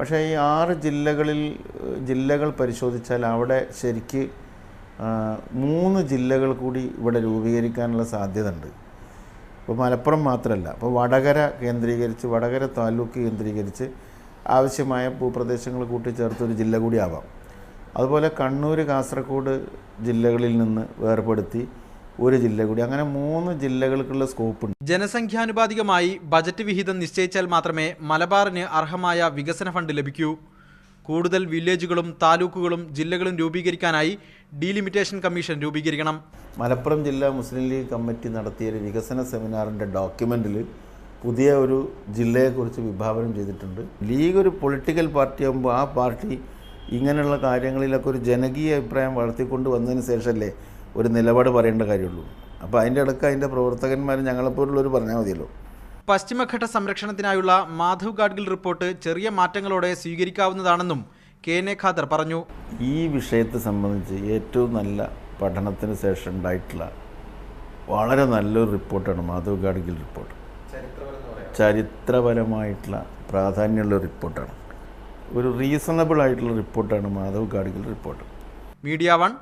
പക്ഷേ ഈ 6 ജില്ലകൾ പരിശോധിച്ചാൽ അവിടെ ശരിക്ക് 3 ജില്ലകൾ കൂടി ഇവിടെ രൂപീകരിക്കാനുള്ള സാധ്യത ഉണ്ട്. ഇപ്പോൾ മലപ്പുറം മാത്രമല്ല, അപ്പോൾ വടകര താലൂക്ക് കേന്ദ്രീകരിച്ച് ആവശ്യമായ ഭൂപ്രദേശങ്ങൾ കൂട്ടിച്ചേർത്തൊരു ജില്ല കൂടി ആവാം. അതുപോലെ കണ്ണൂർ, കാസർഗോഡ് ജില്ലകളിൽ നിന്ന് വേർപെടുത്തി ഒരു ജില്ല കൂടി, അങ്ങനെ 3 ജില്ലകൾക്കുള്ള സ്കോപ്പുണ്ട്. ജനസംഖ്യാനുപാതികമായി ബജറ്റ് വിഹിതം നിശ്ചയിച്ചാൽ മാത്രമേ മലബാറിന് അർഹമായ വികസന ഫണ്ട് ലഭിക്കൂ. കൂടുതൽ വില്ലേജുകളും താലൂക്കുകളും ജില്ലകളും രൂപീകരിക്കാനായി ഡീലിമിറ്റേഷൻ കമ്മീഷൻ രൂപീകരിക്കണം. മലപ്പുറം ജില്ലാ മുസ്ലിം ലീഗ് കമ്മിറ്റി നടത്തിയൊരു വികസന സെമിനാറിൻ്റെ ഡോക്യുമെൻറ്റിൽ പുതിയ ഒരു ജില്ലയെക്കുറിച്ച് വിഭാവനം ചെയ്തിട്ടുണ്ട്. ലീഗ് ഒരു പൊളിറ്റിക്കൽ പാർട്ടിയാകുമ്പോൾ ആ പാർട്ടി ഇങ്ങനെയുള്ള കാര്യങ്ങളിലൊക്കെ ഒരു ജനകീയ അഭിപ്രായം വളർത്തിക്കൊണ്ട് വന്നതിന് ശേഷമല്ലേ ഒരു നിലപാട് പറയേണ്ട കാര്യമുള്ളൂ. അപ്പോൾ അതിൻ്റെ ഇടയ്ക്ക് അതിൻ്റെ പ്രവർത്തകന്മാർ ഞങ്ങളെപ്പോലുള്ളവർ പറഞ്ഞാൽ മതിയല്ലോ. പശ്ചിമഘട്ട സംരക്ഷണത്തിനായുള്ള മാധവ് ഗാഡ്ഗിൽ റിപ്പോർട്ട് ചെറിയ മാറ്റങ്ങളോടെ സ്വീകരിക്കാവുന്നതാണെന്നും KN ഖാദർ പറഞ്ഞു. ഈ വിഷയത്തെ സംബന്ധിച്ച് ഏറ്റവും നല്ല പഠനത്തിന് ശേഷം ഉണ്ടായിട്ടുള്ള വളരെ നല്ലൊരു റിപ്പോർട്ടാണ് മാധവ് ഗാഡ്ഗിൽ റിപ്പോർട്ട്. ചരിത്രപരമായിട്ടുള്ള പ്രാധാന്യമുള്ള റിപ്പോർട്ടാണ്. ഒരു റീസണബിൾ ആയിട്ടുള്ള റിപ്പോർട്ടാണ് മാധവ് ഗാഡ്ഗിൽ റിപ്പോർട്ട്. മീഡിയ 1